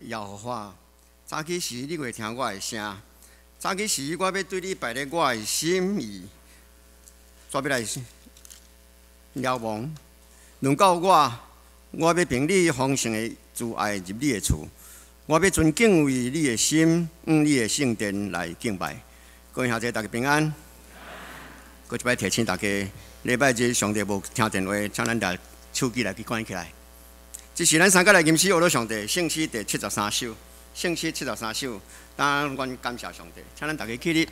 要话，早起时你会听我的声，早起时我要对你摆咧我的心意，怎要来了望？轮到我要凭你丰盛的慈爱入你的厝，我要尊敬畏你的心，你的圣殿来敬拜。各位兄弟，大家平安。搁一摆提醒大家，礼拜日上帝无听电话，请咱拿手机来去关起来。这是咱三个来吟诗学到上帝圣诗第73首，圣诗73首，当阮感谢上帝，请咱大家起立。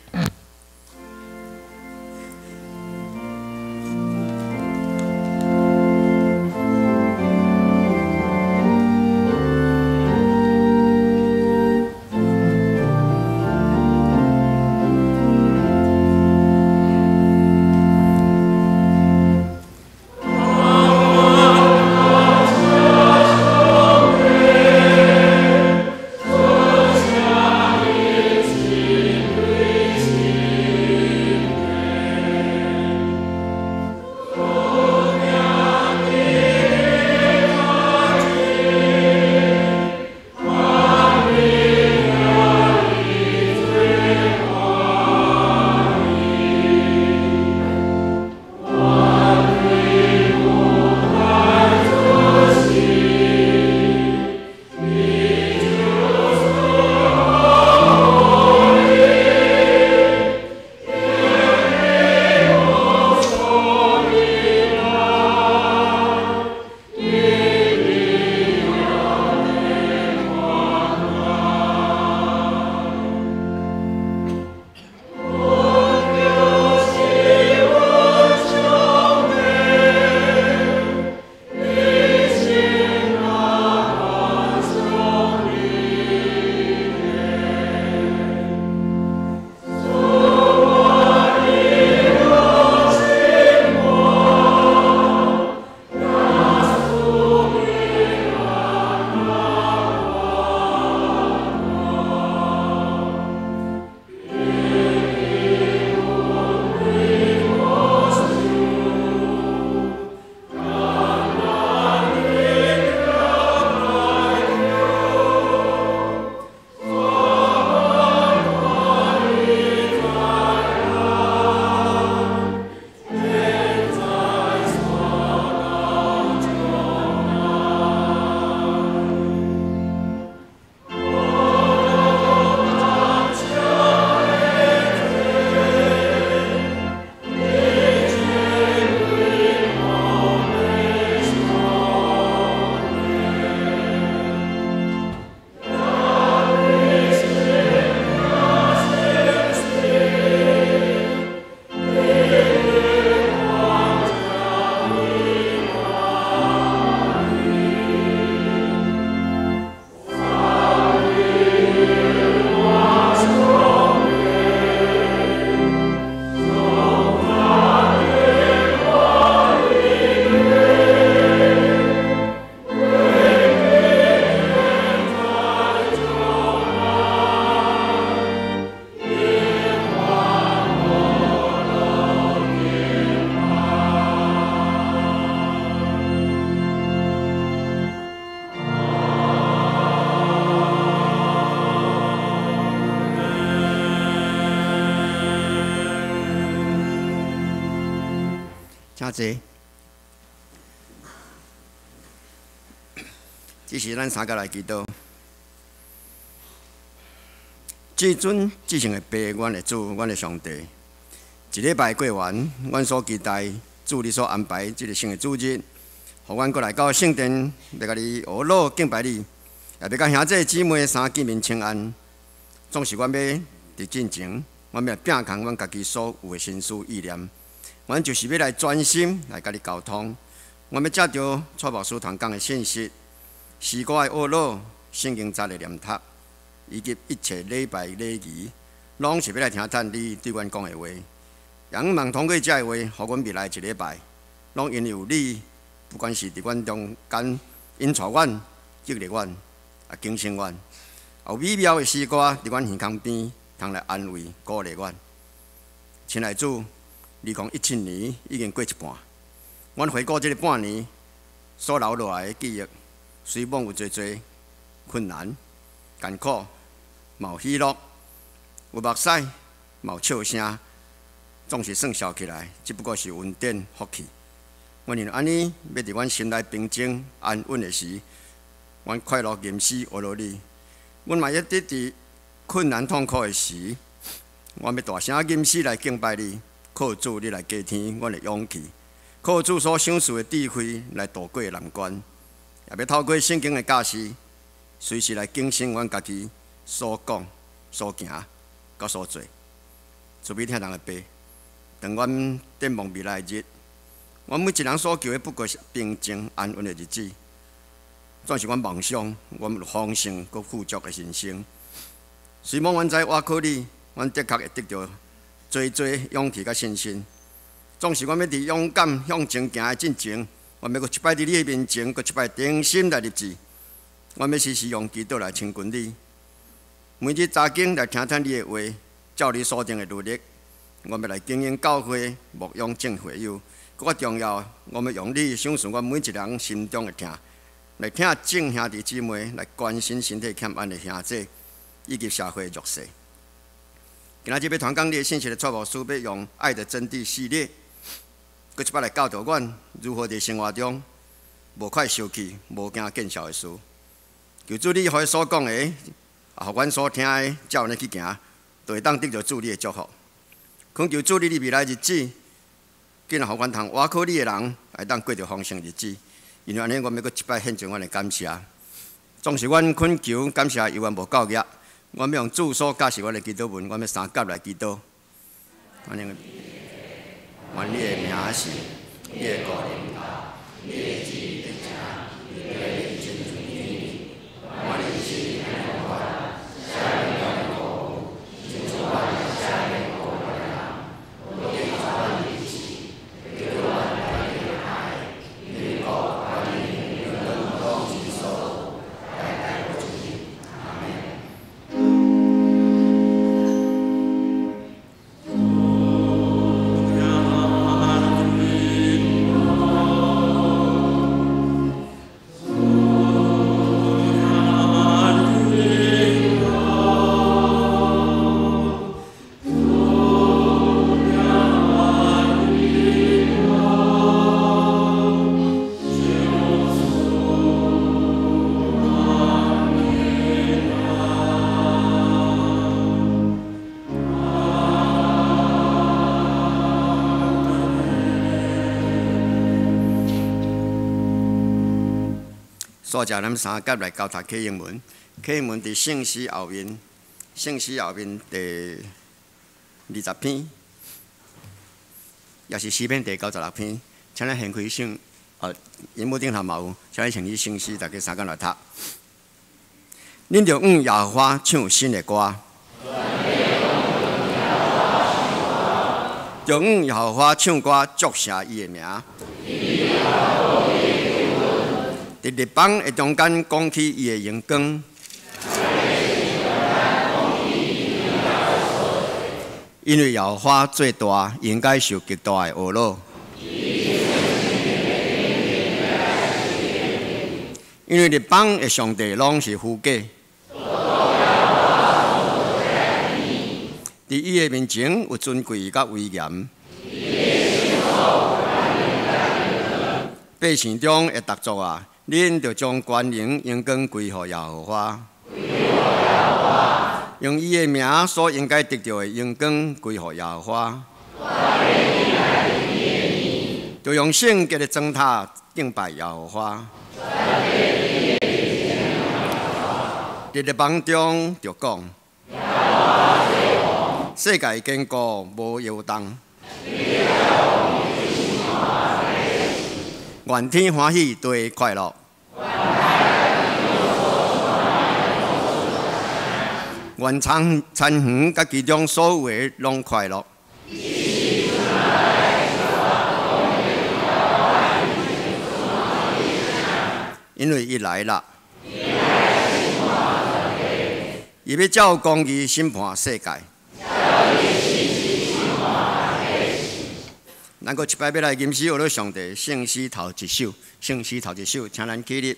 请坐。这是咱三甲来祈祷。至尊至圣的爸，阮的主，阮的上帝。一礼拜过完，阮所期待主你所安排这个新的主日，互阮过来到圣殿，要甲你学老敬拜你，也要甲兄弟姊妹三见面请安。总是阮要伫进前，阮要摒空阮家己所有的心思意念，阮就是要来专心来甲你沟通。阮要接到蔡牧师传讲的信息。诗歌的学老、圣经节的念读，以及一切礼拜礼仪，拢是要来听听你对阮讲的话。也望通过这个话，互阮未来一礼拜，拢因有你，不管是伫阮中间引带阮、激励阮、警醒阮，有美妙的诗歌伫阮耳孔边，通来安慰、鼓励阮。亲爱的主，2017年已经过一半，阮回顾这个半年所留落来的记忆。虽然有侪困难、艰苦，有喜乐，有目屎，有笑声，总是算笑起来，只不过是恩典福气。阮因安尼，要伫阮心内平静安稳的时，阮快乐吟诗学罗你。阮嘛要伫伫困难痛苦的时，阮要大声吟诗来敬拜你，靠主你来加添阮的勇气，靠主所赏赐的智慧来度过难关。也要透过圣经的教示，随时来警醒阮家己所讲、所行、甲所做。慈悲听人的爸，当阮展望未来的日，阮每一人所求的不过是平静安稳的日子。总是阮梦想，阮有丰盛佮富足的人生。虽望阮知我靠你，阮的确会得到最勇气佮信心。总是阮要伫勇敢向前行的进程。阮要搁一摆伫你的面前，搁一摆定心来立志。阮要时时用祈祷来亲近你，每日早经来听听你的话，照你所定的律例。阮要来经营教会，牧养正会友。搁较重要，阮要用你赏赐阮每一人心中的疼，来听正兄弟姊妹来关心身体欠安的兄弟，以及社会的弱势。今仔日要传讲你的信息的蔡牧师要用《爱的真谛》系列。搁一摆来教导阮如何伫生活中无快受气、无惊见效的事。求主你互所讲的，互阮所听的，照安尼去行，就会当得到主你的祝福。恳求主你的未来日子，竟然互阮通倚靠你的人，来当过着丰盛日子。因为安尼，阮要搁一摆献上阮的感谢。总是阮恳求感谢，犹原无够额。阮要用主所教示阮的祈祷文，阮要三甲来祈祷。愿你的名是，你的国临到，你的旨意得成，你的意真存天理。愿你是安稳，下面有国，清楚万下面国的人，我给他的意志，给我来的爱，你国把你能够接受，代代不尽。阿门。所以咱三甲来交读启应文，启应文伫圣诗后面，圣诗后面第20篇，也是诗篇第96篇。请咱掀开圣荧幕顶头嘛有，请咱请你圣诗，大家三甲来读。恁着耶和华唱新的歌，着耶和华唱歌，祝谢伊的名。伫日邦的中间讲起伊的荣光，因为耶和华最大，应该受极大的懊恼。因为日邦的上帝拢是虚假，伫伊的面前有尊贵甲威严。百姓中的达族啊，恁着将权能应当归乎耶和华。用伊的名所应该得到的，应当归乎耶和华。就用圣洁的砖塔敬拜耶和华。伫列邦中就讲，世界坚固无摇动，愿天欢喜地快乐，愿参园甲其中所有的拢快乐。因为伊来了。伊要照公义审判世界。咱搁一摆要来吟诗，学了上帝圣诗头一首，圣诗头一首，请咱起立。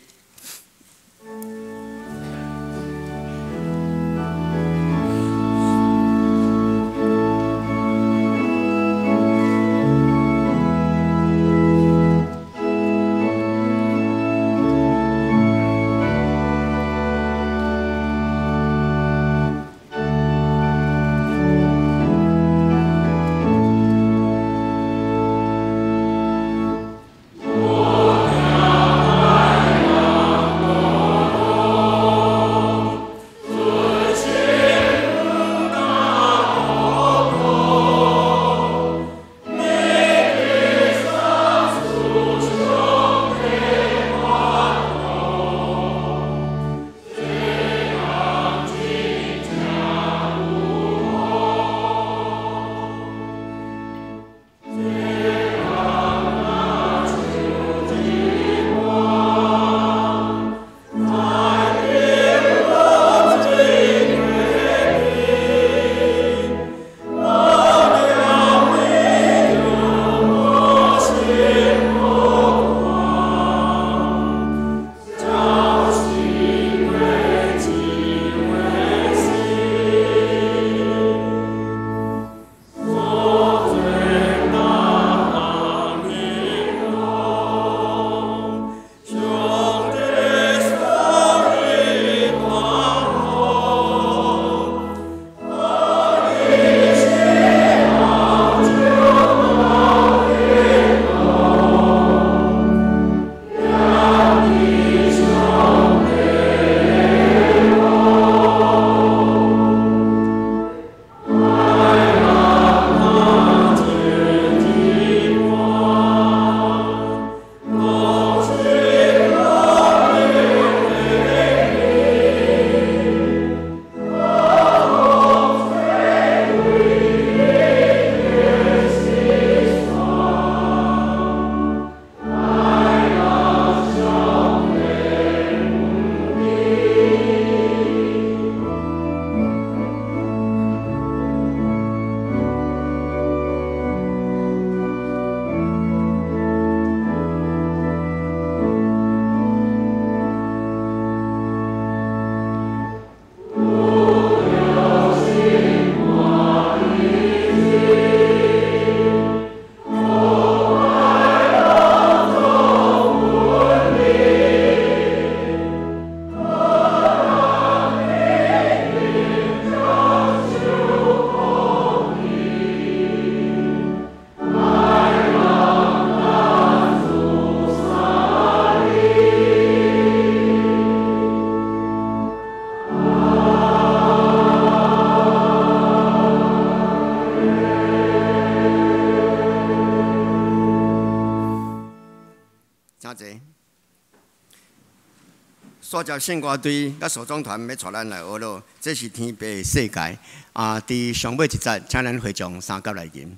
所接圣歌队甲首长团要带咱来学咯，这是天父的世界。伫上尾一节，请咱会将三角来吟。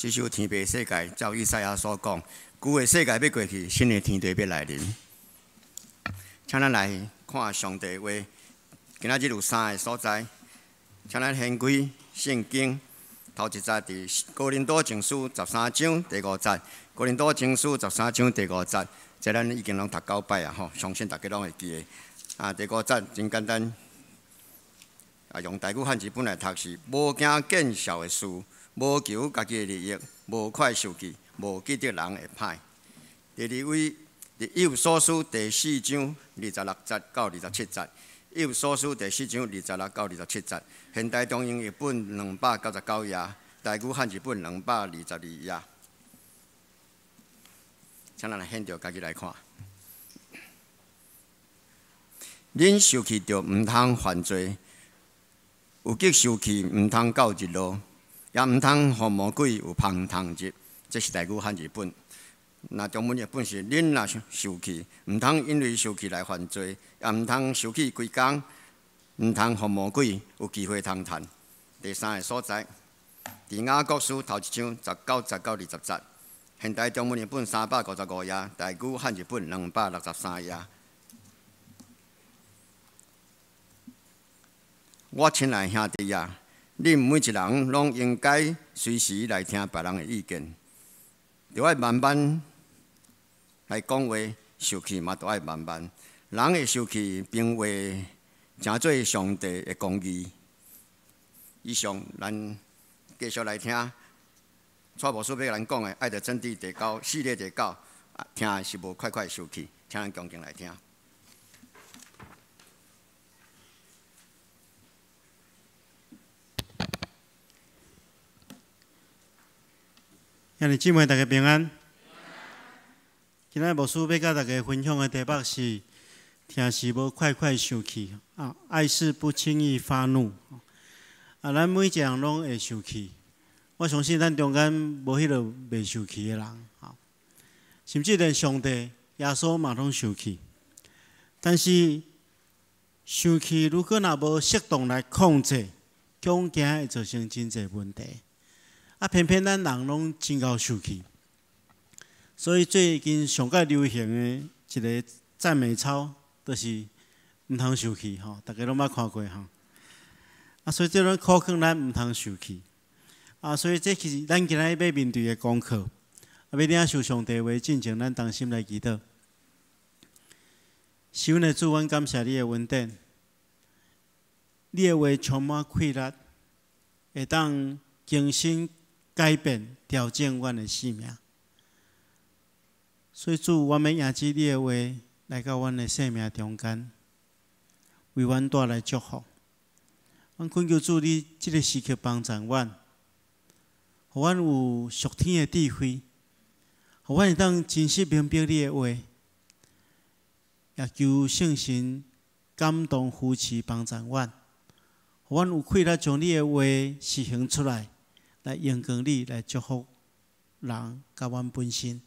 这首天地世界，照以赛亚所讲，旧的世界要过去，新的天地要来临。请咱来看上帝话，今仔日有3个所在，请咱掀开圣经头一节伫哥林多前书13章第5节，哥林多前书13章第5节，这咱已经拢读9摆啊吼，相信大家拢会记的。第5节真简单，用台语汉字本来读是：无惊见笑的事，无求家己的利益，无快受气，无记得人会歹。第2位。伫以弗所书第4章26节到27节，以弗所书第4章26到27节，现代中英译本299页，台语汉字本222页。请咱来现着家己来看。恁受气着毋通犯罪，有激受气毋通到日落，也毋通互魔鬼有芳通入。这是台语汉字本。那中文译本是：恁若受气，毋通因为受气来犯罪，也毋通受气规工，毋通互魔鬼有机会通趁。第3个所在，伫雅各书头1章19节到20节，现代中文译本355页，台语汉译本263页。我亲爱兄弟啊，恁每一人拢应该随时来听别人的意见，着爱慢慢来讲话，受气嘛，都爱慢慢。人会受气，并为成做上帝的公义。以上，咱继续来听蔡牧师要咱讲的《爱的真谛》第9系列第9，听的是无快快受气，请咱恭敬来听。兄弟姊妹，大家平安。今仔牧师要甲大家分享的题目是：听事无快快受气，爱事不轻易发怒。咱每一个人拢会受气，我相信咱中间无迄个袂受气的人，甚至连上帝、耶稣嘛拢受气。但是受气如果若无适当来控制，恐惊会造成真侪问题。偏偏咱人拢真够受气。所以最近上界流行的一个赞美操，就是毋通受气吼，大家拢捌看过吼。所以这种考劝咱毋通受气。所以这是咱今仔要面对的功课。要领受上帝话进前，咱同心来祈祷。是阮的主，阮感谢你的恩典，你的话充满气力，会当更新改变、调整阮的生命。所以主，我们仰记你的话来到阮的生命中间，为阮带来祝福。阮恳求主，你这个时刻帮助阮，互阮有属天的智慧，互阮会当真实明白你的话，也求圣神感动扶持帮助阮，互阮有气力将你的话实行出来，来荣光你，来祝福人甲阮本身。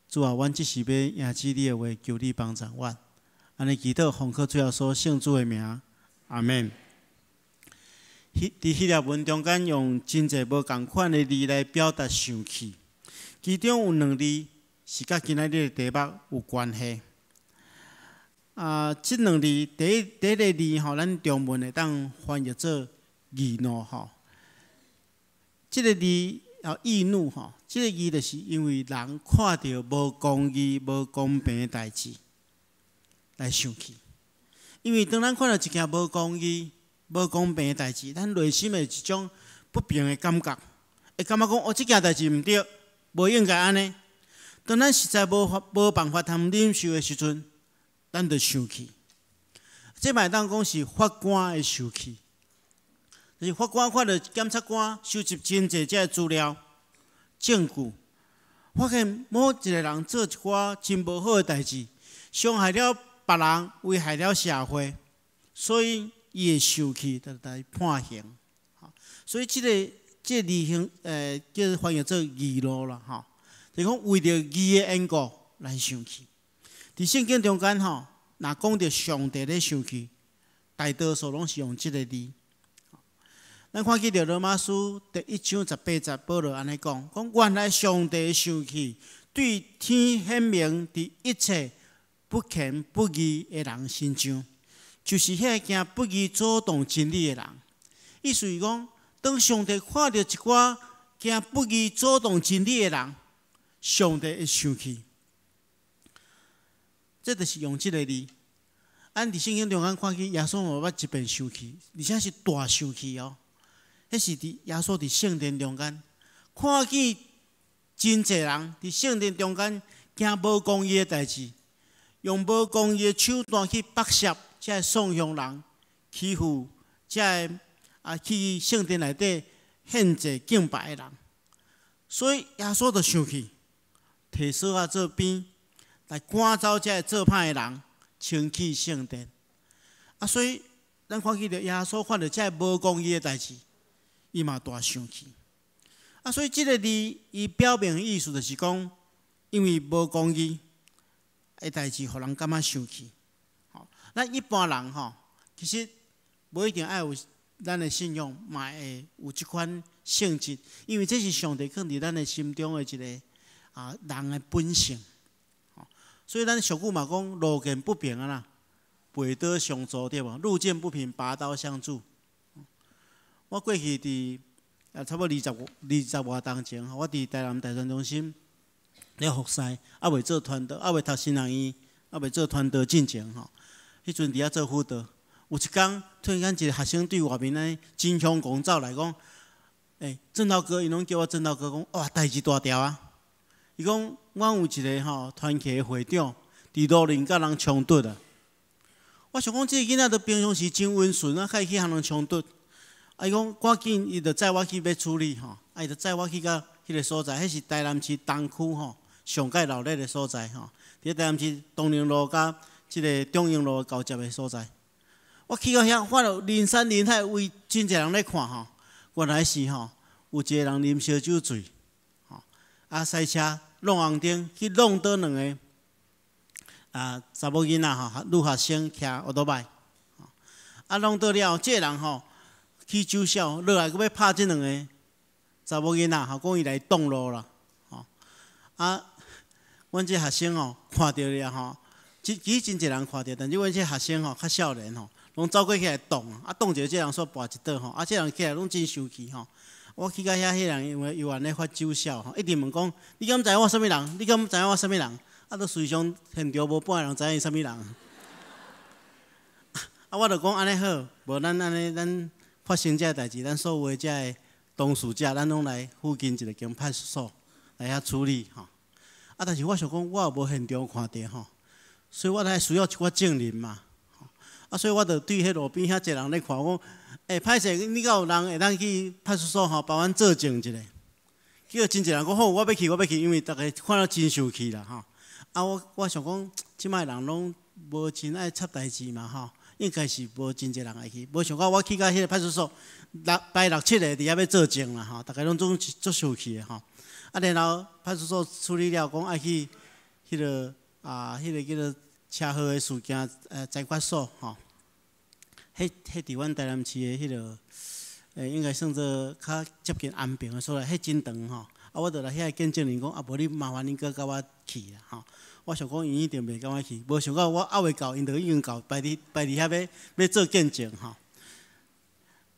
主啊，阮即是要仰记你的话，求你帮助阮。安尼祈祷，奉靠最后所圣主的名，阿门。伫希腊文中间用真侪无共款的字来表达生气，其中有2字是甲今仔日的题目有关系。即2字第一个字吼，咱中文会当翻译做易怒吼。即个字易怒吼。这个字就是因为人看到无公义、无公平的代志来生气。因为当咱看到一件无公义、无公平的代志，咱内心的一种不平的感觉，会感觉讲这件代志毋对，无应该安尼。当咱实在无办法通忍受的时阵，咱就生气。这嘛当讲是法官的生气，就是法官看到检察官收集真侪这资料。证据发现某一个人做一寡真无好的代志，伤害了别人，危害了社会，所以伊会生气，就来判刑。所以这个字形叫翻译做义怒啦，吼，就是讲为着义的缘故来生气。伫圣经中间吼，若讲着上帝咧生气，大多数拢是用这个字。咱看见着罗马书第1章18节，保罗安尼讲：原来上帝生气，对天显明伫一切不虔不义的人心上，就是遐行不义阻挡真理的人。意思是讲，当上帝看到一寡行不义阻挡真理的人，上帝会生气。这就是用这个字。咱伫圣经中间看见耶稣无捌一遍生气，而且是大生气哦。迄是伫耶稣伫圣殿中间，看见真侪人伫圣殿中间行无公义的代志，用无公义的手段去剥削这送香人，欺负这去圣殿内底献祭敬拜的人。所以耶稣就生气，摕扫把做鞭来赶走这做歹的人，清气圣殿。所以咱看见着耶稣看到这无公义的代志，伊嘛大生气。所以这个字伊表明的意思就是讲，因为无公义的代志，互人感觉生气。咱一般人其实无一定爱有咱的信仰，嘛会有即款性质，因为这是上帝放伫咱的心中的一个人的本性。所以咱俗语嘛讲，路见不平啦，背倒相助，对无？路见不平，拔刀相助。我过去伫差不多20外年前，我伫台南大专中心咧服侍，未做传道，未读新人院，未做传道进前迄阵伫遐做辅导。有一天，突然间一个学生对外面安金枪拱走来讲：“郑老哥，伊拢叫我郑老哥，讲哇，代志大条啊！”伊讲，阮有一个团契的会长，伫路林甲人冲突啊。我想讲，这个囡仔都平常时真温顺啊，开去向人冲突。伊讲赶紧，伊就载我去要处理伊就载我去到迄个所在，迄是台南市东区上界闹热的所在伫台南市东宁路甲即个中英路交接的所在。我去到遐，看到人山人海，为真侪人咧看原来是有一个人啉烧酒醉赛车弄红灯去弄倒两个查某囡仔女学生骑奥多麦弄倒了后，这个人去酒痟落来，佫要拍即两个查某囡仔讲伊来挡路啦阮这学生看到了其实真侪人看到，但是阮这学生较少年拢走过起来挡挡着这人煞跋一倒这人起来拢真生气我去到遐，迄人因为原咧发酒痟一直问讲：你敢知影我啥物人？你敢知影我啥物人？都随常现场无半个人知影伊啥物人。我就讲安尼好，无咱安尼咱发生这代志，咱所有的这个当事者，咱拢来附近一个警派出所来遐处理但是我想讲，我也无现场看到所以我还需要一寡证人嘛所以我就对迄路边遐一个人咧看我。歹势，你敢有人会当去派出所帮阮作证一下？结果真侪人讲好，我要去，因为大家看到真生气啦我想讲，即摆人拢无真爱插代志嘛应该是无真侪人爱去。无想到我去到迄个派出所，排6、7个伫遐要作证啦大家拢总足生气的然后派出所处理了，讲爱去迄个迄个叫做车祸的事件裁决所迄伫阮台南市的迄落，应该算做较接近安平的所在，迄真长我就来遐见证人讲，无你麻烦恁哥甲我去啦我想讲，伊一定袂甲我去，无想到我未到，因就已经到排伫遐要做见证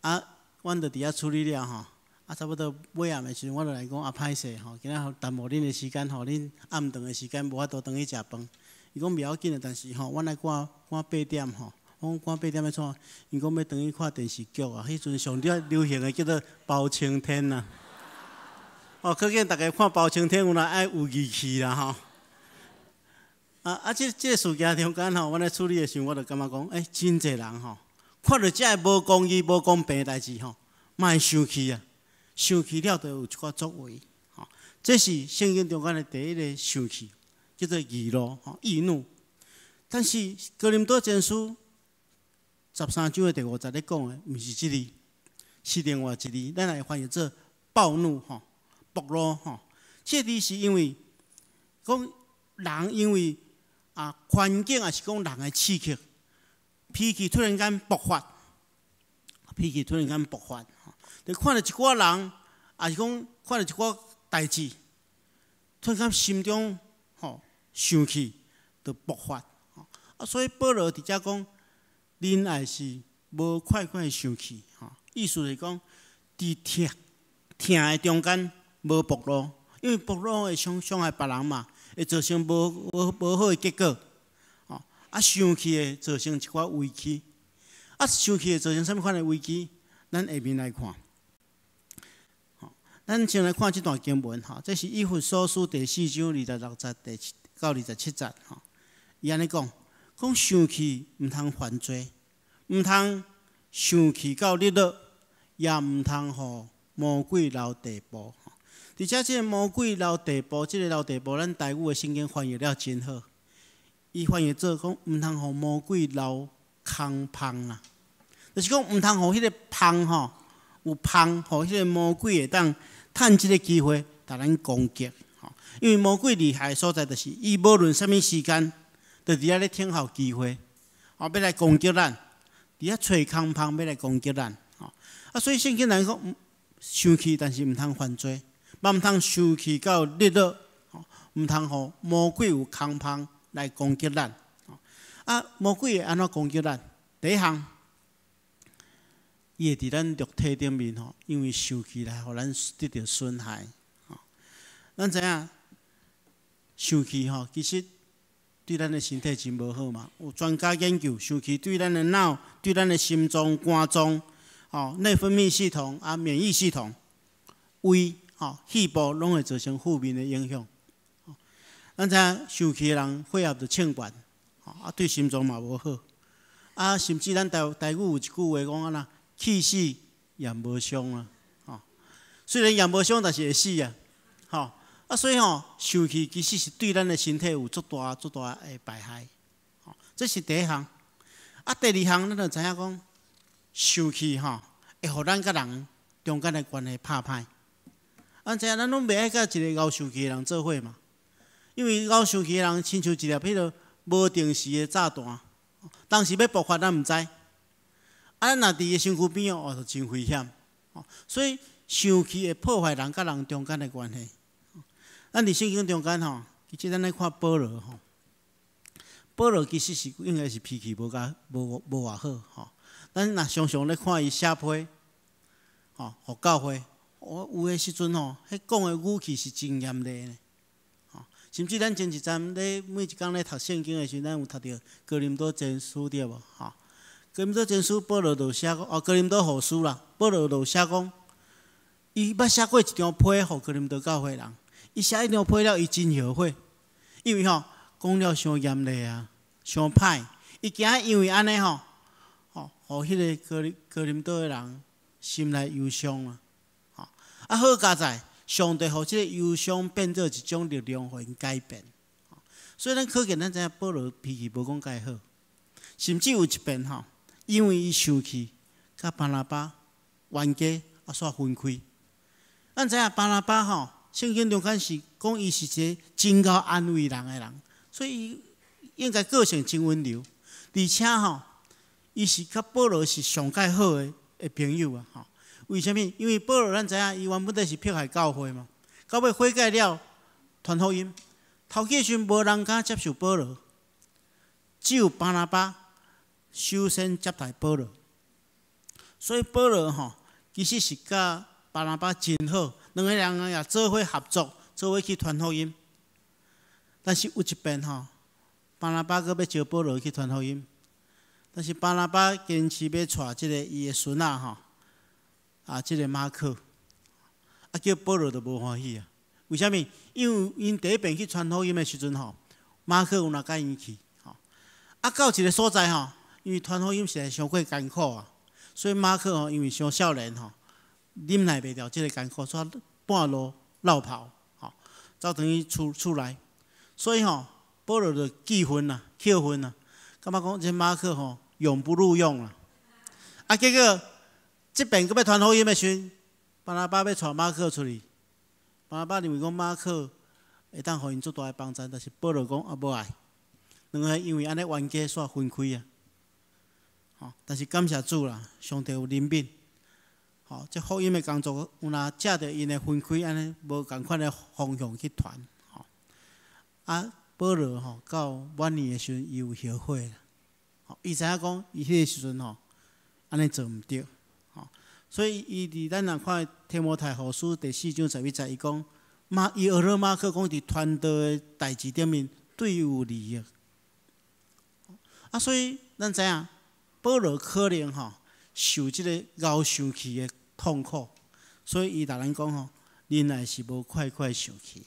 阮就伫遐处理了差不多尾暗的时阵，我就来讲歹势今仔耽误恁的时间恁暗顿的时间无法度转去食饭。伊讲袂要紧的，但是阮来赶8点我讲8点要创，因讲要转去看电视剧迄阵上流行的叫做包青天呐可见大家看包青天有哪爱有义气啦这个事件中间阮咧处理的时候，我就感觉讲，真侪人看到这无公义、无公平的代志莫会生气生气了就有一寡作为这是圣经中间的第一个生气，叫做义怒易怒。但是哥林多前书13章的第5节咧讲的，毋是这字，是另外一字，咱来翻译做暴怒暴怒这字是因为讲人因为环境也是讲人的刺激，脾气突然间爆发，就看到一寡人，也是讲看到一寡代志，突然间心中生气，就爆发。所以保罗伫遮讲，仁爱是无快快生气，意思是讲，伫疼的中间无暴露，因为暴露会伤害别人嘛，会造成无好的结果。生气会造成一寡危机，生气会造成什么款的危机？咱下面来看。咱先来看这段经文，这是以弗所书第4章26节到27节。伊安尼讲生气毋通犯罪，毋通生气到日落，也毋通互魔鬼留地步。而且这个魔鬼留地步，这个留地步，咱台语的圣经翻译了真好。伊翻译做讲毋通互魔鬼留空芳啦，就是讲毋通互迄个芳有芳，互迄个魔鬼会当趁即个机会甲咱攻击。因为魔鬼厉害的所在，就是伊无论什么时间，就伫遐咧听候机会，要来攻击咱，伫遐找空芳要来攻击咱。所以圣经人讲生气，但是毋通犯罪，嘛毋通生气到日落，毋通互魔鬼有空芳来攻击咱。魔鬼会安怎攻击咱？第一项，伊会伫咱肉体顶面因为生气来，互咱得到损害。咱知影生气其实对咱的身体真无好嘛。有专家研究，生气对咱的脑、对咱的心脏、肝脏、内分泌系统、免疫系统、胃、肺部拢会造成负面的影响。咱知影生气的人血压就称悬，对心脏嘛无好。甚至咱台语有一句话讲安那，气死也无伤啊。虽然也无伤，但是会死啊。所以生气其实是对咱的身体有足大的败害。这是第一项。第二项，咱就知影讲，生气会互咱甲人中间的关系拍歹。咱知影，咱拢袂爱甲一个敖生气的人做伙嘛。因为敖生气的人，亲像一粒迄个无定时的炸弹，当时要爆发咱毋知。咱若伫伊身躯边就真危险。所以生气会破坏人甲人中间的关系。咱伫圣经中间其实咱来看保罗保罗其实是应该是脾气无偌好咱若常常咧看伊写批互教会，有诶时阵迄讲诶语气是真严厉呢。甚至咱前一站咧每一工咧读圣经诶时阵，咱有读到哥林多前书对无？哥林多前书保罗就写讲，哥林多后书啦，保罗就写讲，伊捌写过一张批互哥林多教会人。伊写一张批了，伊真后悔，因为讲了伤严厉伤歹。伊惊因为安尼互迄个哥林多的人心内忧伤好佳在上帝互即个忧伤变做一种力量，互因改变。所以咱可见，咱知影保罗脾气无讲介好，甚至有一遍因为伊生气，甲巴拿巴冤家煞分开。咱知影巴拿巴圣经中间是讲伊是一个真够安慰人的人，所以伊应该个性真温柔，而且伊是甲保罗是上介好的朋友啊。为什么？因为保罗咱知影，伊原本就是迫害教会嘛，到尾悔改了，传福音，头几时无人敢接受保罗，只有巴拿巴首先接待保罗，所以保罗其实是甲巴拿巴真好。两个人也做伙合作，做伙去传福音。但是有一遍巴拿巴阁要招保罗去传福音，但是巴拿巴坚持要带即个伊的孙即个马可，叫保罗就无欢喜啊。为什么？因为因第一遍去传福音的时阵马可有哪甲因去到一个所在因为传福音实在伤过艰苦所以马可因为伤少年忍耐袂了即个艰苦，所以半路落跑，走转去厝内。所以保罗就气愤啦，感觉讲这马可永不录用啦。结果即边佫要传福音的时阵，巴拿巴要带马可出去，巴拿巴认为讲马可会当互因足大的帮助，但是保罗讲无爱，两个因为安尼冤家煞分开但是感谢主啦，上帝有怜悯。吼，这福音的工作有若借着因的分开，安尼无共款的方向去传，吼。啊，保罗吼到晚年的时阵，伊有后悔啦，吼，伊知影讲伊迄个时阵吼，安尼做毋对，吼，所以伊伫咱若看提摩太后书第4章11节，伊讲伊学了马可讲伫传道的代志顶面对有利益，啊，所以咱知影保罗可能吼受即个熬生气的痛苦，所以伊逐咱讲吼，忍耐是无快快生气，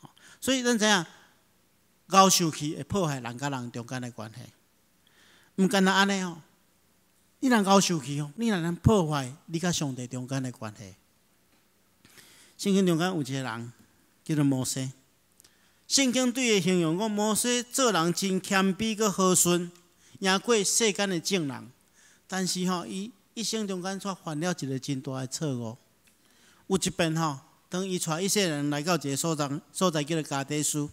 吼，所以咱知影熬生气会破坏人甲人中间的关系，毋干那安尼吼，你若熬生气吼，你若能破坏你甲上帝中间的关系。圣经中间有一个人叫做摩西，圣经对伊形容讲，摩西做人真谦卑佮和顺，赢过世间的正人。但是吼，伊一生中间却犯了一个真大的错误。有一遍吼，当伊带以色列人来到一个所在叫做加低斯，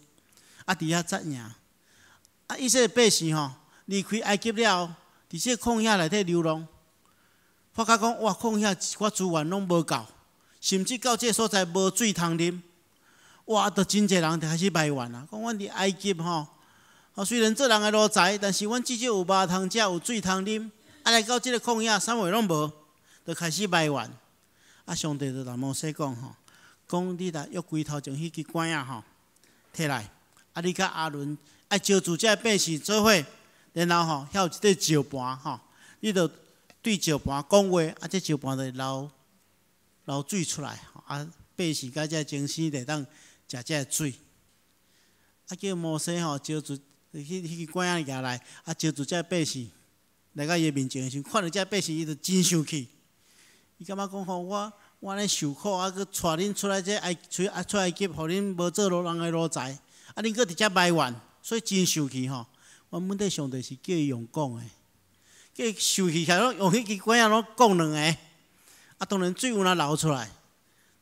啊，伫遐扎营，啊，以色列百姓吼离开埃及了后，伫这旷野内底流浪，发觉讲哇，旷野一寡资源拢无够。甚至到这个所在无水通啉，哇！就真侪人就开始埋怨啊，讲阮伫埃及吼，虽然做人的奴才，但是阮至少有肉通食，有水通啉。啊，来到这个旷野，啥物拢无，就开始埋怨。啊，上帝就甲摩西讲吼，讲你来约柜头前迄支管仔吼，摕来，啊，你甲阿伦爱招住这百姓做伙，然后吼，遐有一块石盘吼，你着对石盘讲话，啊，这石盘就流水出来，啊，百姓甲这精神就当食这水。啊，叫摩西吼招住迄个管仔拿来，啊，招住这百姓来到伊面前的时候，看到这百姓，伊就真生气。伊感觉讲吼，我安尼受苦，啊，佮带恁出来这出埃及，互恁无做人的奴才，啊，恁佮伫遮埋怨，所以真生气吼。我问题上帝是叫伊用讲的，叫伊生气起来，用迄支管仔拢讲两个。啊，当然水有哪流出来，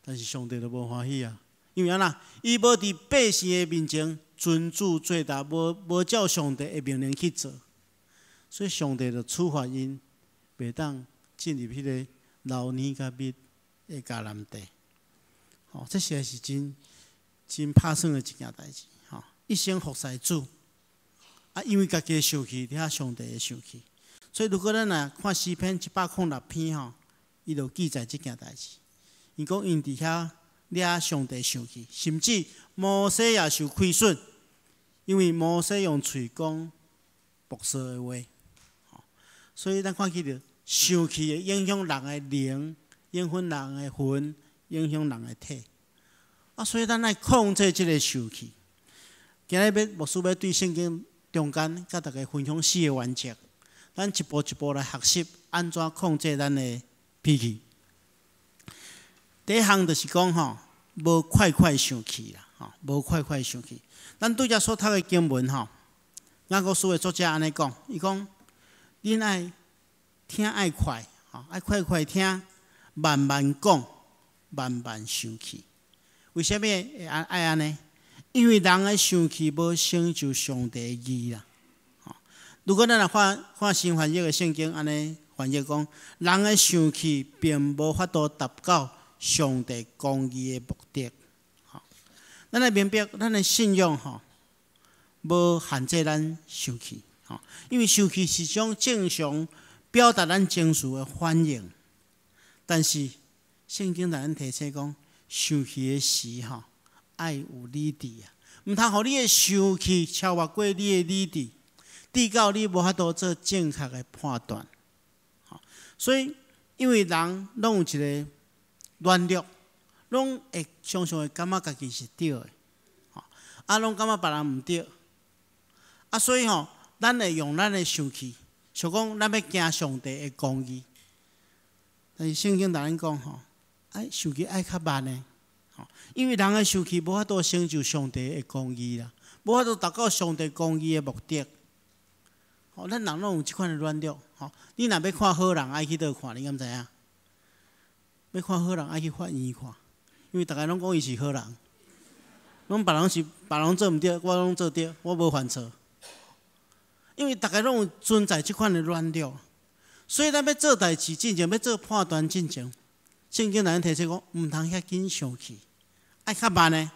但是上帝就无欢喜啊，因为安那，伊无伫百姓的面前遵主做达，无照上帝的命令去做，所以上帝就处罚因，袂当进入迄个流年甲蜜的迦南地。吼，这实在是真拍算的一件代志。吼，一生服侍主，啊，因为家己受气，底下上帝会受气。所以如果咱若看诗篇106篇吼。伊就记载即件代志，伊讲因伫遐惹上帝生气，甚至摩西也受亏损，因为摩西用喙讲毒舌的话，所以咱看起着生气会影响人的灵，影响人的魂，影响人的体。啊，所以咱爱控制即个受气。今日牧师要对圣经中间，甲大家分享4个原则，咱一步一步来学习安怎控制咱的脾气。第一项就是讲吼，无快快生气啦，吼，无快快生气。咱对遮所读的经文吼，雅各书的作者安尼讲，伊讲，恁爱听爱快，吼，爱快快听，慢慢讲，慢慢生气。为什么会爱安尼？因为人的生气无成就上帝的义啦。如果咱来看新翻译的圣经，安尼。翻译讲，人的生气并无法度达到上帝公义的目的。吼，咱来明白，咱的信仰吼，无限制咱生气。吼，因为生气是种正常表达咱情绪的反应。但是圣经来咱提醒讲，生气的时吼，爱有理智啊，毋通互你的生气超越过你的理智，直到你无法度做正确的判断。所以，因为人拢有一个软弱，拢会常常会感觉家己是对的，啊，拢感觉别人毋对，啊，所以吼，咱会用咱的生气，想讲咱要行上帝的公义。但是圣经咱讲吼，爱生气爱较慢的，因为人的生气无法度成就上帝的公义啦，无法度达到上帝公义的目的。吼，咱人拢有即款的软弱。吼，你若要看好人，爱去倒看，你敢知影？要看好人，爱去法院看，因为大家拢讲伊是好人，拢别人做毋对，我拢做对，我无犯错。因为大家拢有存在即款的软弱，所以咱要做代志进前，要做判断进前，圣经内底提醒讲，毋通遐紧生气，爱较慢呢。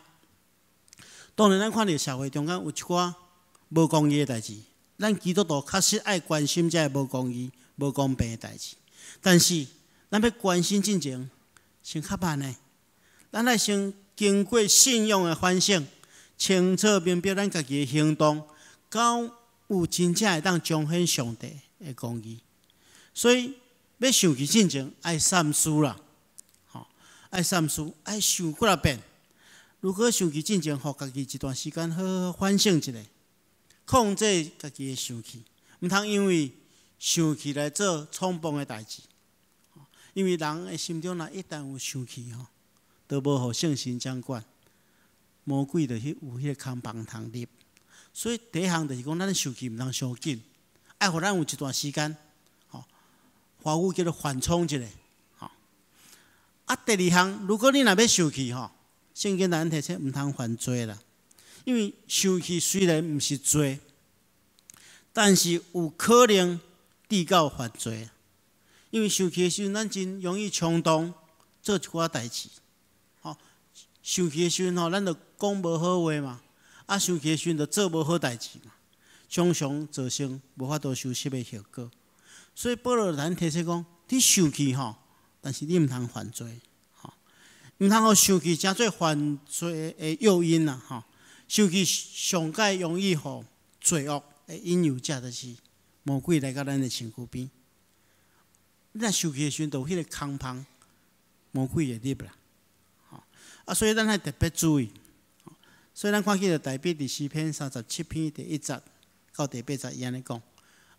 当然，咱看到社会中间有一寡无公义的代志，咱基督徒确实爱关心这无公义、无公平的代志。但是，咱要关心进前，先较慢呢。咱爱先经过信仰的反省，清楚明白咱家己的行动，到有真正会当彰显上帝的公义。所以，要生气进前，爱三思啦，爱三思，爱想几啊遍。如果生气进前，互家己一段时间好好反省一下，控制家己的生气，毋通因为生气来做冲动的代志。因为人的心中若一旦有生气吼，都无互圣神掌管，魔鬼就有迄个空房通入。所以第一项就是讲，咱生气毋通伤紧，爱互咱有一段时间，华语叫做缓冲一下。第二项，如果你若要生气吼，圣经内提醒毋通犯罪啦。因为生气虽然毋是罪，但是有可能致到犯罪。因为生气的时阵，咱真容易冲动做一寡代志。生气的时阵咱就讲无好话嘛，生气的时阵就做无好代志嘛，常常造成无法度收拾的效果。所以保罗咱提醒讲，你生气但是你毋通犯罪，毋通互生气成做犯罪的诱因啦，生气上界容易互罪恶的引诱者，就是魔鬼来到咱的身躯边。你若生气的时阵，就有迄个空芳，魔鬼会入啦。所以咱爱特别注意。所以咱看起就大笔第4篇37篇第1节到第8节，伊安尼讲，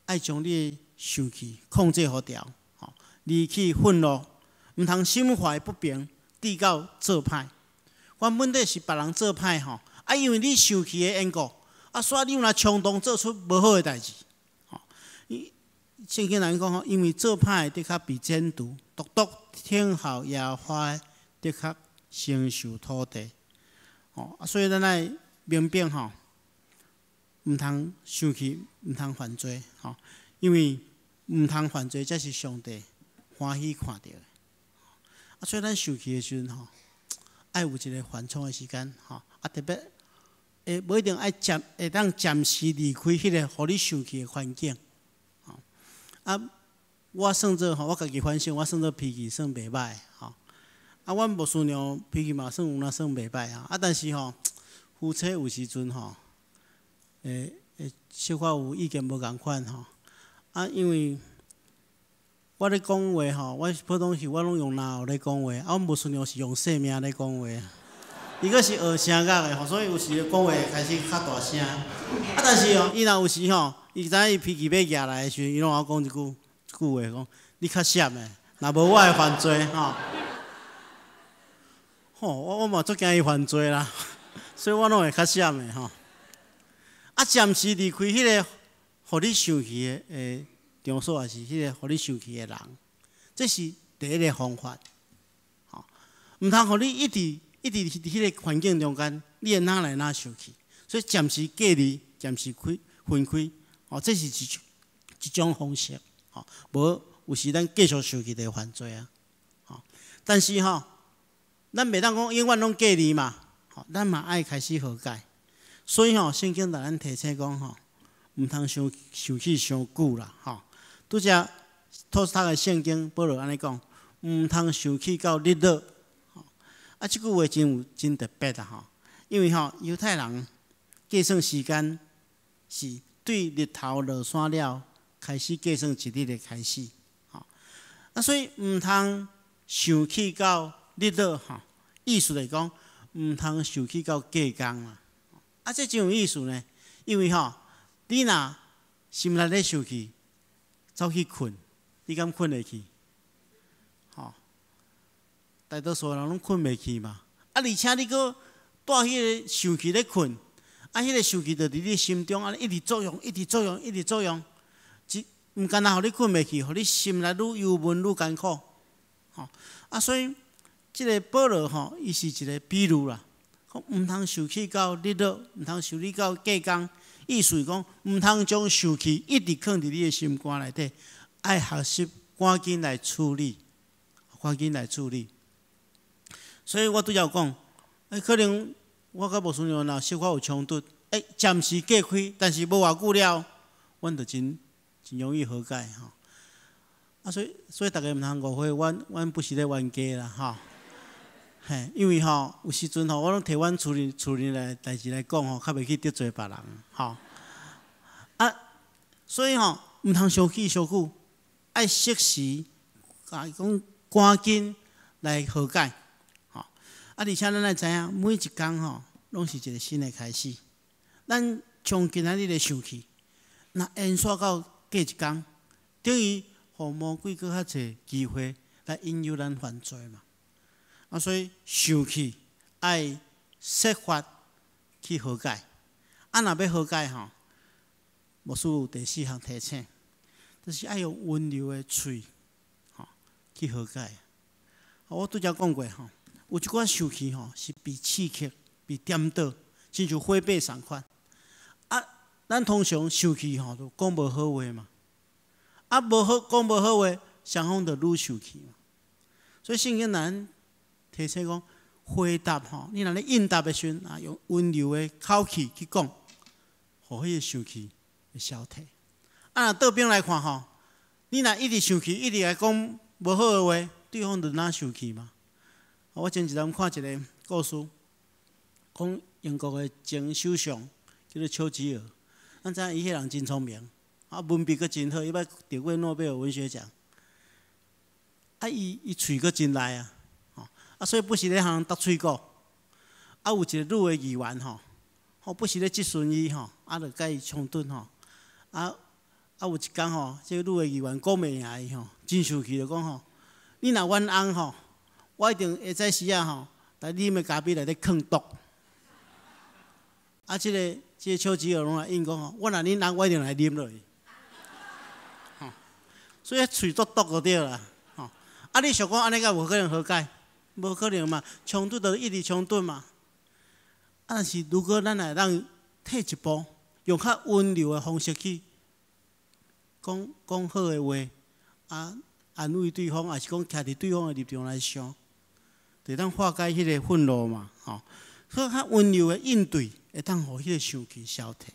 爱将你的生气控制好调，离去愤怒，毋通心怀不平，致到做歹。原本是别人做歹因为你生气的缘故，所以你有若冲动做出无好的代志。圣经内讲因为做歹的确比奸毒，独独听候耶和华的确承受土地。所以咱爱明白毋通生气，毋通犯罪，因为毋通犯罪，才是上帝欢喜看到的。所以咱生气的时阵爱有一个缓冲的时间，特别无一定爱会当暂时离开迄个互你生气的环境。我算做我家己反省，我算做脾气算袂歹，阮牧师娘脾气嘛算有哪算袂歹但是夫妻有时阵小可有意见无共款因为我咧讲话我普通时我拢用哪咧讲话，阮牧师娘是用细命咧讲话，伊个是学声乐的所以有时讲话开始较大声，但是伊若有时伊知影伊脾气要举来的时阵，伊拢我讲一句话讲，你较闪的，若无我会犯罪我嘛足惊伊犯罪啦，所以我拢会较闪的暂时离开迄个互你生气的场所，也是迄个互你生气的人，这是第一个方法。毋通互你一直伫迄个环境中间，你会哪来哪生气，所以暂时隔离，暂时分开，这是一种方式。无有时咱继续生气就会犯罪但是咱袂当讲永远拢隔离嘛，咱嘛爱开始和解。所以圣经内咱提醒讲毋通生气伤久啦拄则托斯塔的圣经保罗安尼讲，毋通生气到日落。即句话真特别因为犹太人计算时间是对日头落山了开始计算一日的开始。所以毋通生气到日落意思就是讲毋通生气到过工啦。这真有意思呢，因为你若心内咧生气，走去困，你敢困会去？大多数人拢困袂去嘛。而且你搁带迄个生气咧困，迄个生气就伫你心中一直作用，一直作用，一直作用，毋干那互你困袂去，互你心内愈忧闷愈艰苦。所以即个保罗伊是一个比喻啦，讲毋通生气到日落，毋通生气到过工，意思是讲毋通将生气一直藏伫你的心肝内底，爱学习赶紧来处理，赶紧来处理。所以我拄则讲，可能我甲牧师娘若小可有冲突，暂时隔开，但是无偌久了，阮就真容易和解吼。所以大家毋通误会，阮不是咧冤家啦吼。嘿，因为有时阵我拢摕阮厝里来代志来讲较袂去得罪别人吼。所以毋通相起相久，爱适时，讲赶紧来和解。而且咱也知影，每一天拢是一个新的开始。咱从今仔日的想起，若延续到过一天，等于互魔鬼搁较侪机会来引诱咱犯罪嘛。所以想起爱设法去和解。若要和解牧师有第4项提醒，就是爱用温柔的嘴去和解。我拄则讲过有一寡生气是被刺激、被点倒，亲像火把同款。咱通常生气就讲无好话嘛，无好讲无好话，双方就愈生气嘛。所以圣经咱提醒讲，回答你若咧应答的时阵，用温柔的口气去讲，互迄个生气会消退。若倒边来看你若一直生气，一直来讲无好的话，对方就哪生气嘛。我前一阵看一个故事，讲英国的前首相叫做丘吉尔，咱知影伊迄人真聪明，文笔阁真好，伊捌得过诺贝尔文学奖。伊喙阁真利所以不时咧向人搭喙鼓。有一个女的议员不时咧质询伊就甲伊冲突有一天这个女的议员讲袂赢伊真生气就讲你若阮翁我一定下早时来啉的咖啡内底放毒。这个丘吉尔拢来应讲我若恁翁我一定来啉落去。所以喙足毒就对啦。你想讲安尼，敢有可能和解？无可能嘛，冲突就一直冲突嘛。但是如果咱来让退一步，用较温柔的方式去讲好的话，安慰对方，还是讲徛伫对方的立场来想，就当化解迄个愤怒嘛。所以较温柔的应对，会当互迄个生气消退。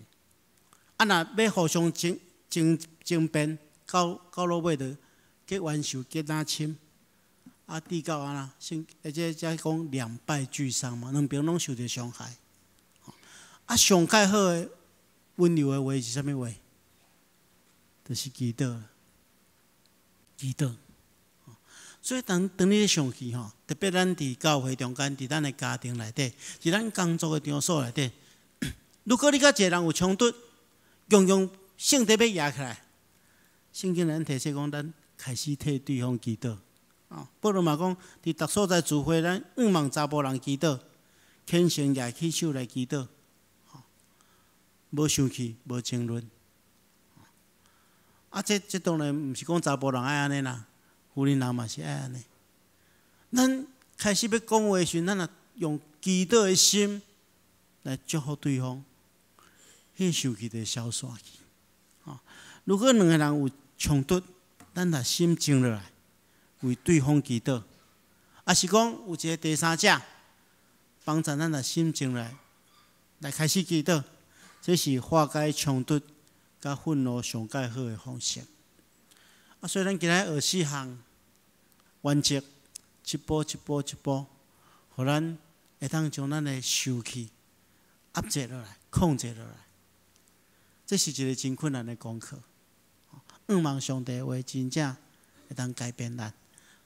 若要互相争辩，到落尾就结冤仇结哪深。递到而且才讲两败俱伤嘛，两边拢受到伤害。上介好的温柔的话是啥物话？就是祈祷。祈祷。所以当你咧生气特别咱伫教会中间，伫咱的家庭内底，伫咱工作的场所内底，如果你甲一个人有冲突，用性德要压起来，圣经咱提醒讲，咱开始替对方祈祷。保罗嘛讲，伫逐所在聚会，咱仰望查甫人祈祷，虔诚举起手来祈祷，无生气，无争论。这当然毋是讲查甫人爱安尼啦，妇人人嘛是爱安尼。咱开始要讲话时，咱也用祈祷的心来祝福对方，迄生气就消散去。如果两个人有冲突，咱若心静落来。为对方祈祷，是讲有一个第三者帮助咱的心情来开始祈祷，这是化解冲突、甲愤怒上介好的方式。所以咱今日学4项原则，一步一步一步，互咱会当将咱的生气压制落来、控制落来。这是一个真困难的功课。仰望上帝的话，真正会当改变咱。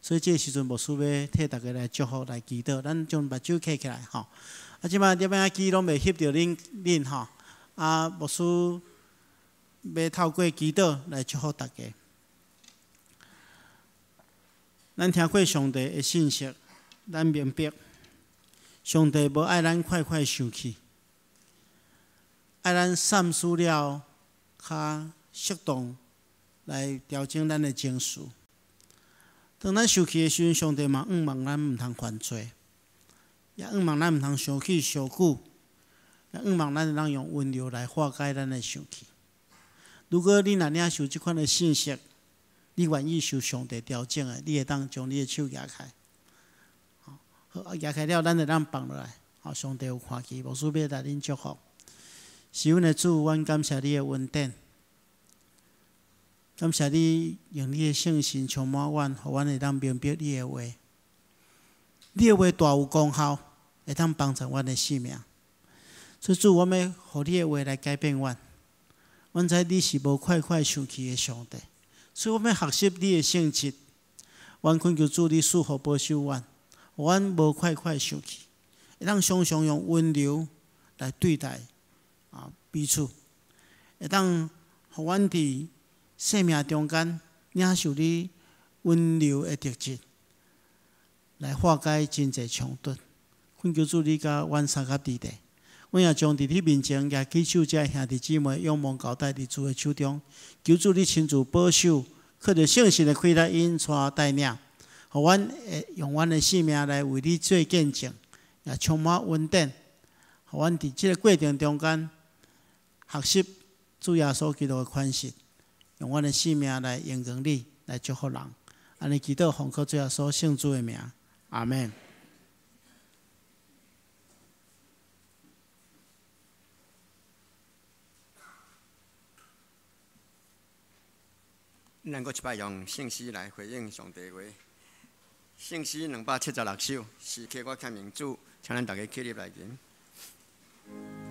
所以这个时阵，牧师要替大家来祝福、来祈祷，咱将目睭闭起来即摆点仔机拢袂翕着恁牧师要透过祈祷来祝福大家。咱听过上帝的信息，咱明白上帝无爱咱快快生气，爱咱三思了，较适当来调整咱的情绪。当咱生气的时阵，上帝嘛仰望咱毋通犯罪，也仰望咱毋通生气伤久，也仰望咱能用温柔来化解咱的生气。如果你若领受即款的信息，你愿意受上帝调整的，你会当将你的手举开。好，举开了，咱就当放落来。好，上帝有看见，牧师要来恁祝福。是阮的主，阮感谢你的恩典，感谢你用你的圣心充满阮，互阮会当明白你的话。你的话大有功效，会当帮助阮的性命。所以主，我们互你的话来改变阮。阮知你是无快快生气的上帝，所以我们学习你的性质。阮恳求主，你赐福保守阮，互阮无快快生气，会当常常用温柔来对待彼此，会当互阮伫生命中间领受你温柔的特质，来化解真侪冲突。恳求主，你甲阮三甲伫地。阮也将伫你面前举起手，遮兄弟姊妹仰望交代伫主的手中，求主你亲自保守，靠着圣神的开导引带带领，互阮会用阮的性命来为你做见证，也充满稳定，互阮伫即个过程中间学习主耶稣基督的款式，用阮的性命来荣耀你，来祝福人。安尼祈祷奉靠主耶稣圣主的名，阿门。咱阁一摆用圣诗来回应上帝话。圣诗276首，诗课我签名主，请咱大家起立来吟。我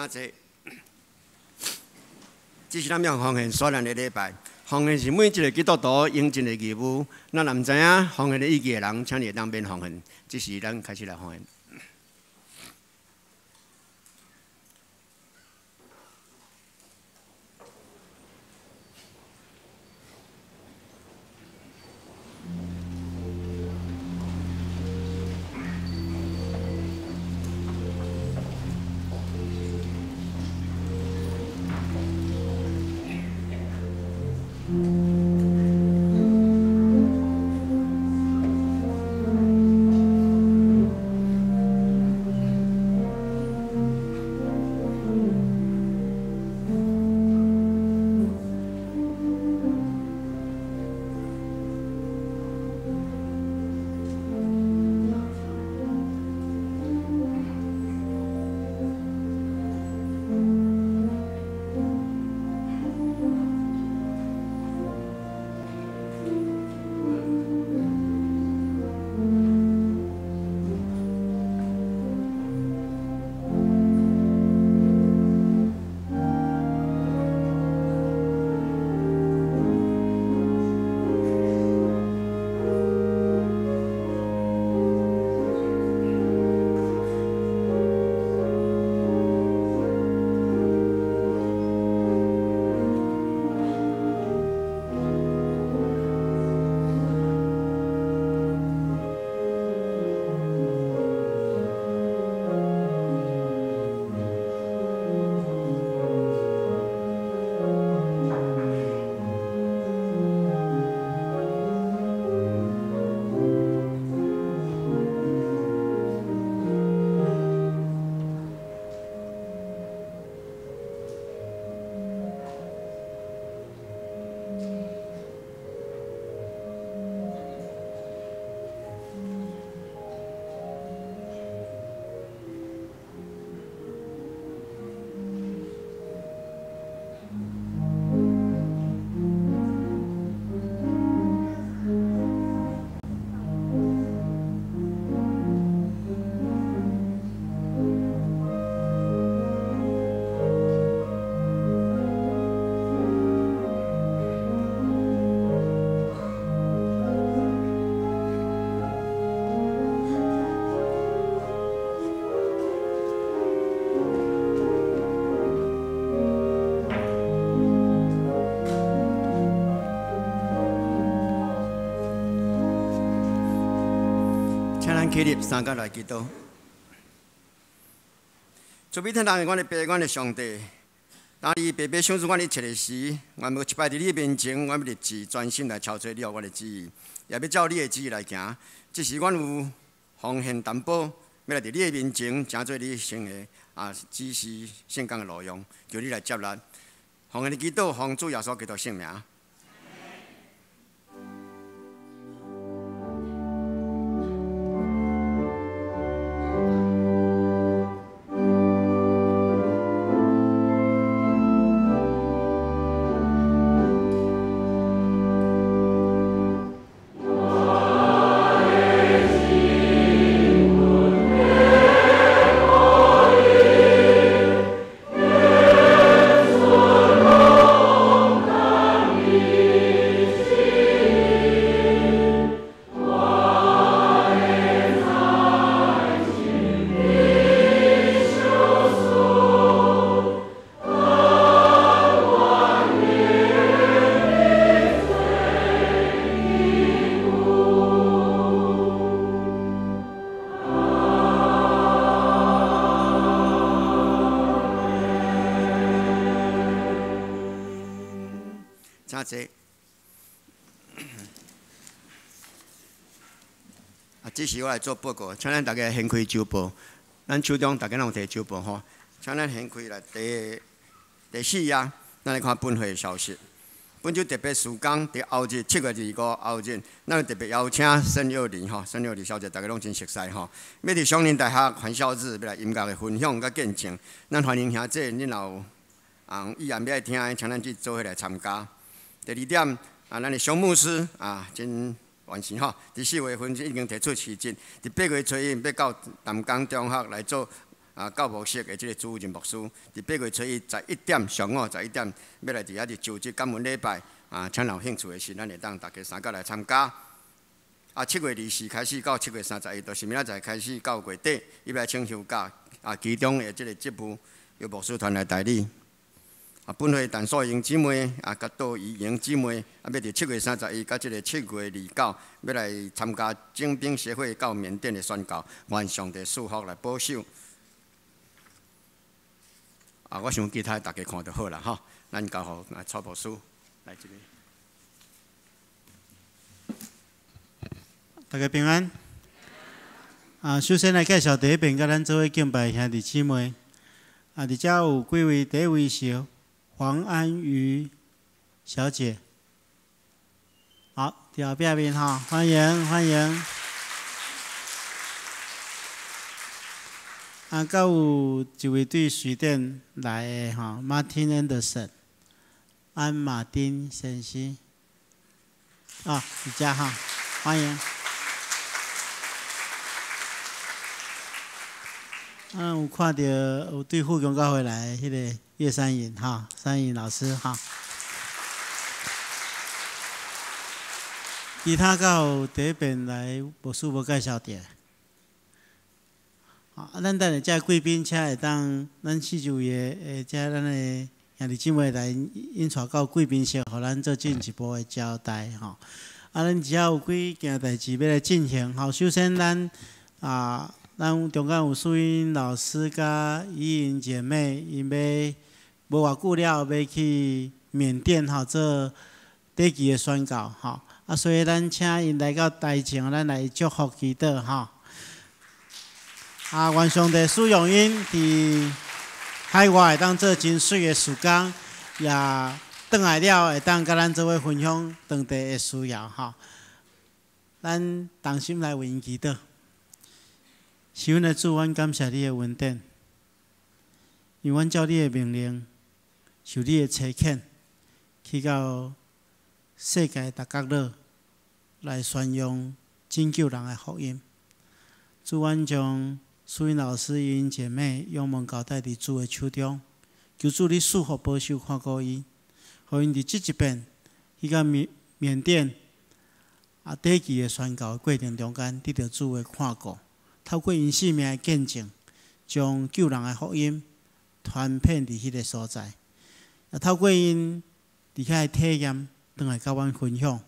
真济。这是咱要奉献所咱的礼拜，奉献是每一个基督徒应尽的义务。咱若毋知影奉献的意义的人，请你当免奉献。这是咱开始来奉献。起立，三甲来祈祷。做每天人的阮的爸，阮的上帝，当你白白赏赐阮一切的时，阮要一摆伫你面前，阮要立志专心来操做你阮的旨意，也要照你的旨意来行。这是阮有奉献担保，要来伫你的面前，诚做你生的指示圣讲的路用，求你来接纳。奉献的祈祷，奉主耶稣基督圣名。真济，这时我来做报告，请咱大家掀开周报。咱手中大家拢有摕周报吼，请咱掀开来第4页，咱来看本会消息。本周特别事工伫后日7月25后日，咱特别邀请沈幼玲吼，沈幼玲小姐大家拢真熟悉吼。要伫双林大学欢笑日要来音乐的分享甲见证，咱欢迎兄姐，恁若有意愿要来听的，请咱去做伙来参加。第2点，咱的熊牧师真完成吼。伫4月份已经提出辞职，伫8月初一要到淡江中学来做教牧室的即个主任牧师，伫8月初一11点上午11点，要来伫遐伫组织感恩礼拜。请有兴趣的是，咱会当大家三甲来参加。7月24开始到7月31，就是明仔载开始到月底，伊来请休假。其中的即个职务由牧师团来代理。本会陈素英姊妹甲杜怡莹姊妹，要伫7月31甲即个7月29，要来参加精兵协会到缅甸的宣教，愿上帝赐福来保守。我想其他大家看就好啦，吼。咱交互蔡牧师来这边。大家平安。首先来介绍第一遍，甲咱做伙敬拜兄弟姊妹。伫遮有几位，第一位是黄安瑜小姐。好，伫后壁面哈，欢迎欢迎。甲有一位对水电来的哈 ，Martin Anderson， 安马丁先生。伫遮哈，欢迎。有看到有对富强教会来迄个叶山颖哈，山颖老师哈。其他到第一遍来牧师无介绍着。咱等下遮贵宾车会当，咱40位遮咱的兄弟姊妹来引带到贵宾室，互咱做进一步的交代吼。咱只要有几件代志要来进行吼。首先咱中间有素英老师甲怡莹姐妹，因要无偌久了要去缅甸吼做短期的宣教吼。所以咱请因来到台前，咱来祝福祈祷吼。愿上帝使用因伫海外会当做真水的事工，也转来了会当甲咱做伙分享当地的需要吼。咱同心来为因祈祷。是阮的主，阮感谢你的恩典，因阮照你的命令，受你的差遣，去到世界各角落来宣扬拯救人的福音。主，阮将素英老师、怡莹姐妹仰望交代伫主的手中，求主你赐福保守看顾伊，互因伫即一遍去到缅甸短期的宣教的过程中间，得到主的看顾。透过因生命的见证，将救人的福音传遍伫迄个所在。也透过因伫遐的体验，转来甲阮分享，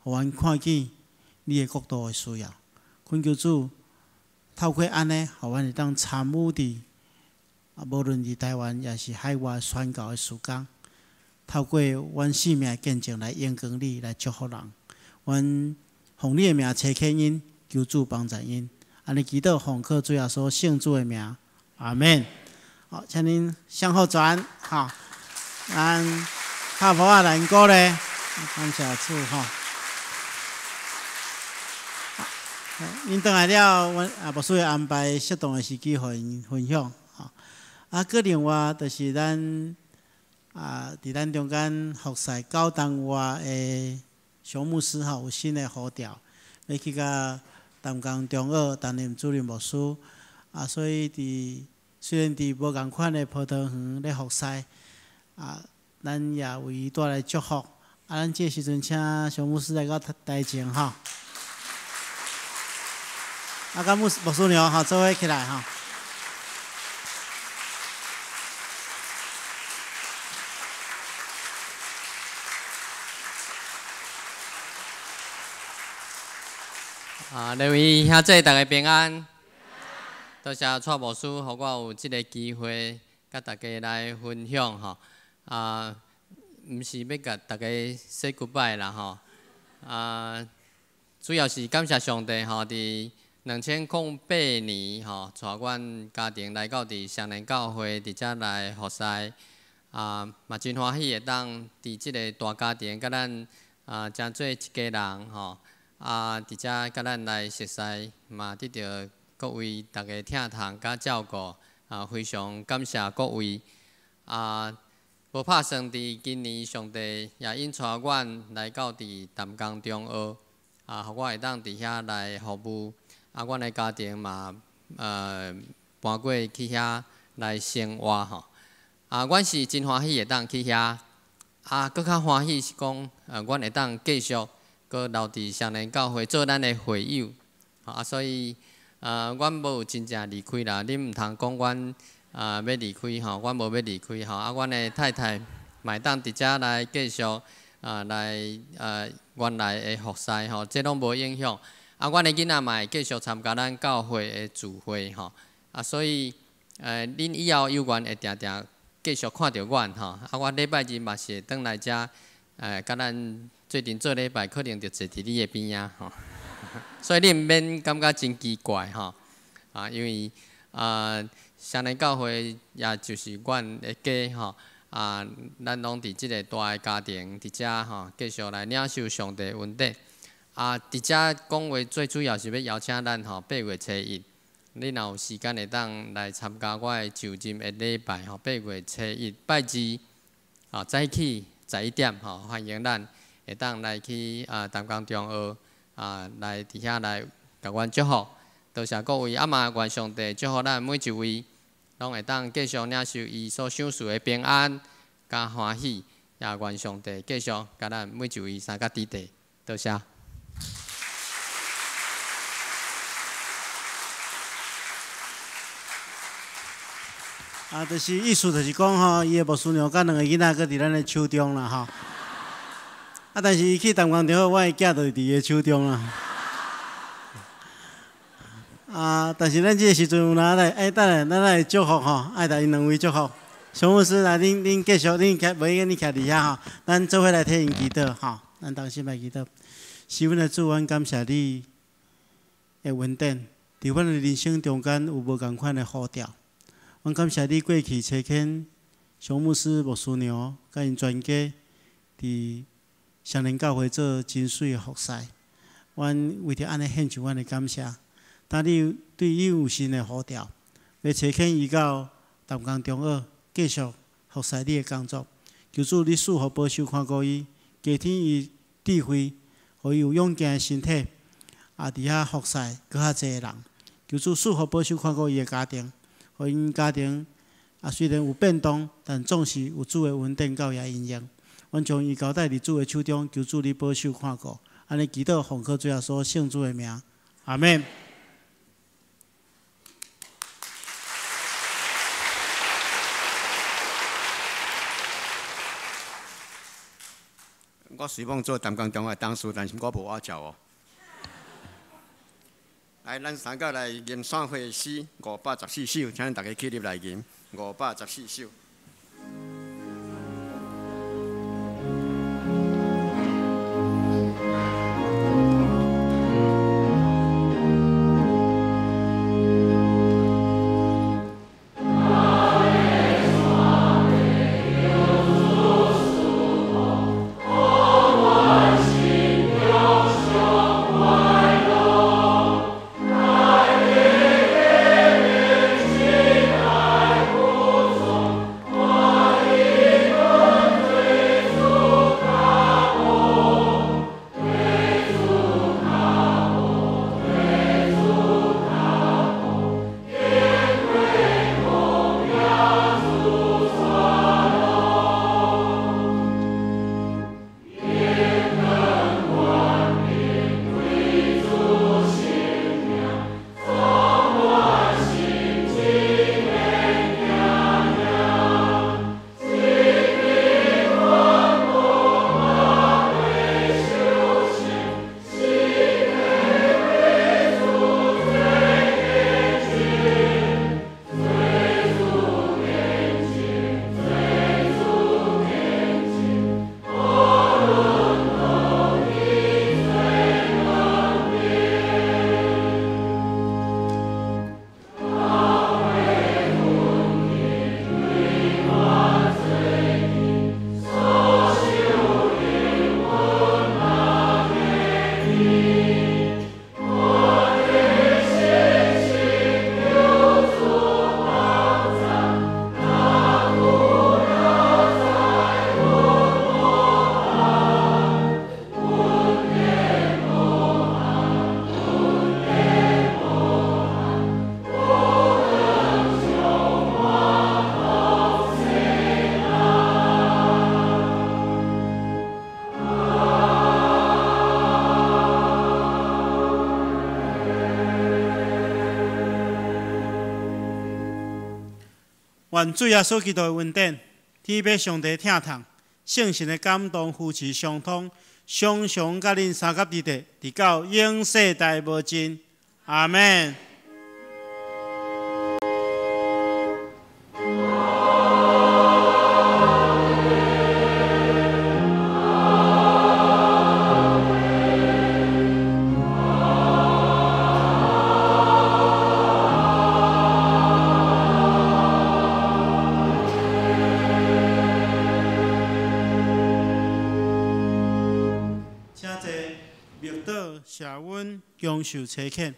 互阮看见你的国度的需要。恳求主，透过安尼，互阮会当参与伫无论伫台湾也是海外宣教的事工，透过阮生命的见证来荣光你，来祝福人。阮奉你的名差遣因，求主帮助因。安尼祈祷奉靠主耶稣圣主的名，阿门。好，请您向后转，哈，咱拍鼓啊，来鼓励，感谢主哈。因转来了，阮牧师会安排适当的时机，互因分享。个另外就是咱伫咱中间服侍9东外的熊牧师吼，有新的呼召，要去甲淡江中学担任主任牧师，所以虽然伫无共款的葡萄园咧服侍，咱也为伊带来祝福。咱这时阵请熊牧师来到台前吼，甲牧师娘吼做伙起来吼。各位兄弟，大家平安。多谢蔡牧师，互我有即个机会，甲大家来分享吼。毋是要甲大家 say goodbye 啦吼。主要是感谢上帝吼，伫2008年吼，带阮家庭来到伫双连教会，伫遮来服侍。嘛真欢喜会当伫即个大家庭，甲咱诚做一家人吼。伫遮甲咱来熟悉，嘛得到各位大家疼痛甲照顾，非常感谢各位。无拍算伫今年上帝也引带阮来到伫淡江中学，互我会当伫遐来服务。阮的家庭嘛，搬过去遐来生活吼。阮是真欢喜会当去遐，搁较欢喜是讲，阮会当继续搁留伫双连教会做咱的会友，所以阮无有真正离开啦。恁毋通讲阮要离开吼，阮无要离开吼。阮的太太嘛当伫遮来继续来原来的服侍吼，这拢无影响。阮的囡仔嘛会继续参加咱教会的聚会吼。所以恁以后有缘会定定继续看到阮吼。阮礼拜日嘛是会转来遮，甲咱最近做礼拜可能就坐伫你的边仔吼。所以你毋免感觉真奇怪吼。因为双连教会也就是阮的家吼。咱拢伫即个大的家庭伫遮吼，继续来领受上帝恩典。伫遮讲话最主要是要邀请咱吼8月初1，你若有时间会当来参加我的就任的礼拜吼，8月初1拜二早起11点吼，欢迎咱会当来去淡江中学来伫遐来甲阮祝福。多谢各位，嘛愿上帝祝福咱每一位。拢会当继续领受伊所享受的平安、甲欢喜，也愿上帝继续甲咱每一位三甲伫地。多谢。就是意思就是讲吼，伊的牧师娘甲2个囡仔，搁伫咱的手中啦吼。但是伊去淡江中学，我的囝就伫伊的手中啦。但是咱即个时阵有哪来？等下咱来祝福吼，爱甲因2位祝福。熊牧师来，恁继续，恁徛，袂瘾恁徛伫遐吼，咱做伙来替因祈祷吼，咱同心来祈祷。是阮的主，阮感谢你的恩典，伫阮的人生中间有无共款的呼召。阮感谢你过去找见熊牧师、牧师娘，甲因全家伫双连教会做真水的服侍。阮为着安尼献上阮的感谢。当你对伊有新的呼召，要找见伊到淡江中学继续服侍你的工作。求主你赐福保守看顾伊，加添伊智慧，互伊有勇健的身体，伫遐服侍搁较济人。求主赐福保守看顾伊的家庭，互因家庭虽然有变动，但总是有主的稳定教也应用。阮将伊交代伫主的手中，求主你保守看顾。安尼祈祷奉靠最后所圣主的名，阿免。我希望做淡江中学董事，但是我无我照哦。来，咱三个来吟散会诗514首，请大家起立来吟514首。愿主耶稣基督的恩典、天父上帝疼痛、圣神的感动、扶持相通，常常甲恁三甲伫地，直到永世代无尽。阿门。谢阮享受差遣。